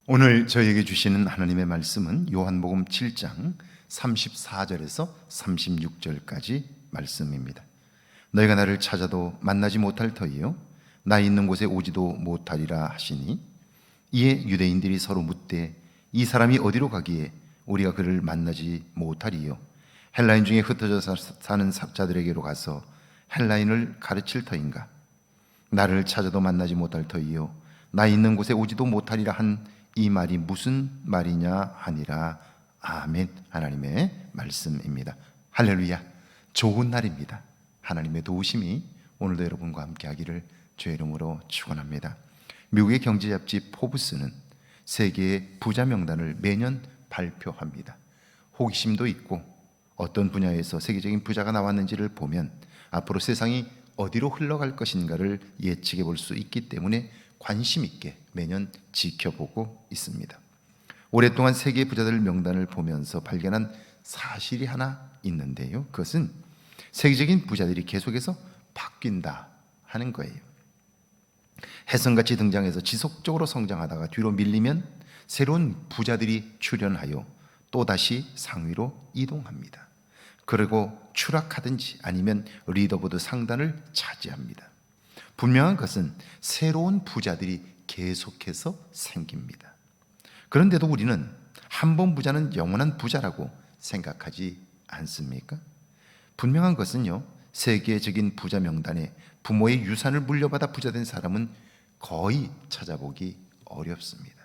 오늘 저에게 주시는 하나님의 말씀은 요한복음 7장 34절에서 36절까지 말씀입니다. 너희가 나를 찾아도 만나지 못할 터이요 나 있는 곳에 오지도 못하리라 하시니, 이에 유대인들이 서로 묻되 이 사람이 어디로 가기에 우리가 그를 만나지 못하리요? 헬라인 중에 흩어져 사는 자들에게로 가서 헬라인을 가르칠 터인가? 나를 찾아도 만나지 못할 터이요 나 있는 곳에 오지도 못하리라 한 이 말이 무슨 말이냐 하니라. 아멘. 하나님의 말씀입니다. 할렐루야. 좋은 날입니다. 하나님의 도우심이 오늘도 여러분과 함께 하기를 주의 이름으로 축원합니다. 미국의 경제 잡지 포브스는 세계의 부자 명단을 매년 발표합니다. 호기심도 있고 어떤 분야에서 세계적인 부자가 나왔는지를 보면 앞으로 세상이 어디로 흘러갈 것인가를 예측해 볼 수 있기 때문에 관심 있게 매년 지켜보고 있습니다. 오랫동안 세계 부자들 명단을 보면서 발견한 사실이 하나 있는데요, 그것은 세계적인 부자들이 계속해서 바뀐다 하는 거예요. 혜성같이 등장해서 지속적으로 성장하다가 뒤로 밀리면 새로운 부자들이 출현하여 또다시 상위로 이동합니다. 그리고 추락하든지 아니면 리더보드 상단을 차지합니다. 분명한 것은 새로운 부자들이 계속해서 생깁니다. 그런데도 우리는 한 번 부자는 영원한 부자라고 생각하지 않습니까? 분명한 것은요, 세계적인 부자 명단에 부모의 유산을 물려받아 부자된 사람은 거의 찾아보기 어렵습니다.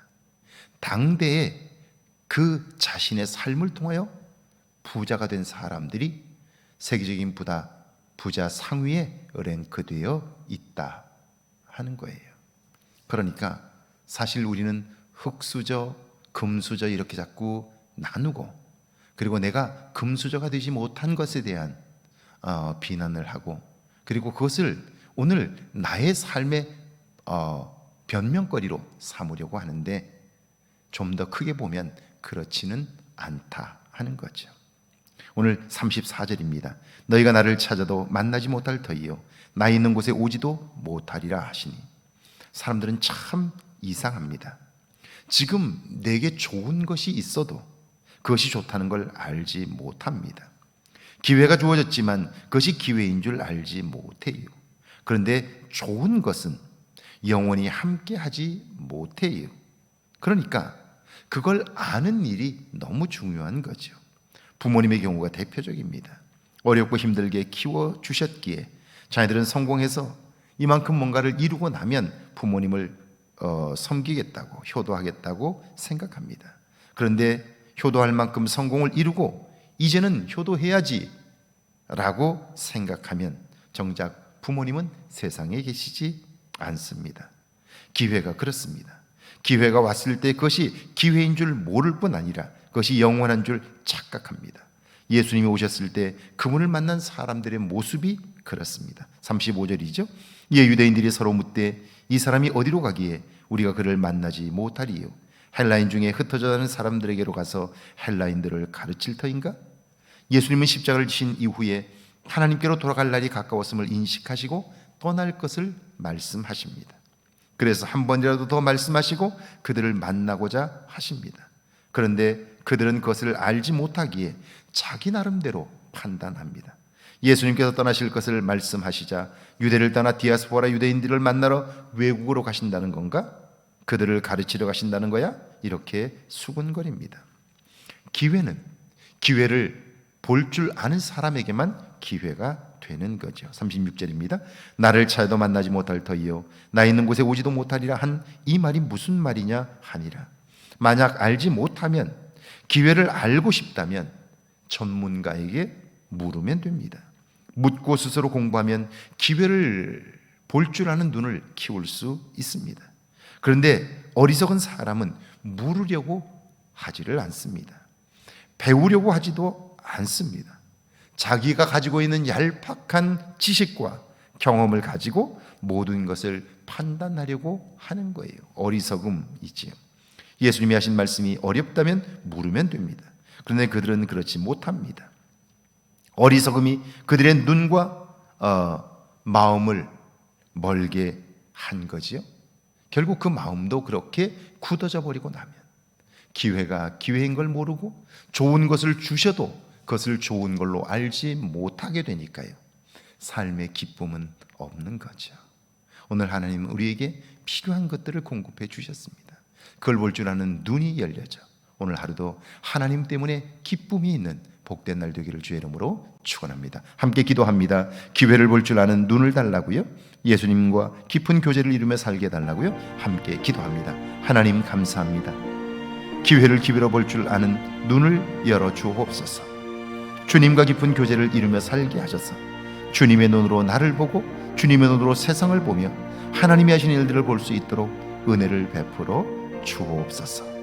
당대에 그 자신의 삶을 통하여 부자가 된 사람들이 세계적인 부자 상위에 랭크되어 있다 하는 거예요. 그러니까 사실 우리는 흙수저, 금수저 이렇게 자꾸 나누고, 그리고 내가 금수저가 되지 못한 것에 대한 비난을 하고, 그리고 그것을 오늘 나의 삶의 변명거리로 삼으려고 하는데, 좀 더 크게 보면 그렇지는 않다 하는 거죠. 오늘 34절입니다. 너희가 나를 찾아도 만나지 못할 터이요 나 있는 곳에 오지도 못하리라 하시니. 사람들은 참 이상합니다. 지금 내게 좋은 것이 있어도 그것이 좋다는 걸 알지 못합니다. 기회가 주어졌지만 그것이 기회인 줄 알지 못해요. 그런데 좋은 것은 영원히 함께 하지 못해요. 그러니까 그걸 아는 일이 너무 중요한 거죠. 부모님의 경우가 대표적입니다. 어렵고 힘들게 키워주셨기에 자녀들은 성공해서 이만큼 뭔가를 이루고 나면 부모님을 섬기겠다고, 효도하겠다고 생각합니다. 그런데 효도할 만큼 성공을 이루고 이제는 효도해야지 라고 생각하면 정작 부모님은 세상에 계시지 않습니다. 기회가 그렇습니다. 기회가 왔을 때 그것이 기회인 줄 모를 뿐 아니라 그것이 영원한 줄 착각합니다. 예수님이 오셨을 때 그분을 만난 사람들의 모습이 그렇습니다. 35절이죠. 이에 유대인들이 서로 묻되 이 사람이 어디로 가기에 우리가 그를 만나지 못하리요? 헬라인 중에 흩어져 사는 사람들에게로 가서 헬라인들을 가르칠 터인가? 예수님은 십자가를 지신 이후에 하나님께로 돌아갈 날이 가까웠음을 인식하시고 떠날 것을 말씀하십니다. 그래서 한 번이라도 더 말씀하시고 그들을 만나고자 하십니다. 그런데 그들은 그것을 알지 못하기에 자기 나름대로 판단합니다. 예수님께서 떠나실 것을 말씀하시자 유대를 떠나 디아스포라 유대인들을 만나러 외국으로 가신다는 건가? 그들을 가르치러 가신다는 거야? 이렇게 수군거립니다. 기회를 볼 줄 아는 사람에게만 기회가 되는 거죠. 36절입니다. 나를 찾아도 만나지 못할 터이요 나 있는 곳에 오지도 못하리라 한 이 말이 무슨 말이냐 하니라. 만약 알지 못하면, 기회를 알고 싶다면 전문가에게 물으면 됩니다. 묻고 스스로 공부하면 기회를 볼 줄 아는 눈을 키울 수 있습니다. 그런데 어리석은 사람은 물으려고 하지를 않습니다. 배우려고 하지도 않습니다. 자기가 가지고 있는 얄팍한 지식과 경험을 가지고 모든 것을 판단하려고 하는 거예요. 어리석음이지요. 예수님이 하신 말씀이 어렵다면 물으면 됩니다. 그런데 그들은 그렇지 못합니다. 어리석음이 그들의 눈과 마음을 멀게 한 거지요. 결국 그 마음도 그렇게 굳어져 버리고 나면 기회가 기회인 걸 모르고 좋은 것을 주셔도 그것을 좋은 걸로 알지 못하게 되니까요, 삶의 기쁨은 없는 거죠. 오늘 하나님은 우리에게 필요한 것들을 공급해 주셨습니다. 그걸 볼 줄 아는 눈이 열려져 오늘 하루도 하나님 때문에 기쁨이 있는 복된 날 되기를 주의 이름으로 축원합니다. 함께 기도합니다. 기회를 볼 줄 아는 눈을 달라고요, 예수님과 깊은 교제를 이루며 살게 해달라고요, 함께 기도합니다. 하나님 감사합니다. 기회를 기회로 볼 줄 아는 눈을 열어 주옵소서. 주님과 깊은 교제를 이루며 살게 하셔서 주님의 눈으로 나를 보고 주님의 눈으로 세상을 보며 하나님이 하신 일들을 볼 수 있도록 은혜를 베풀어 주옵소서.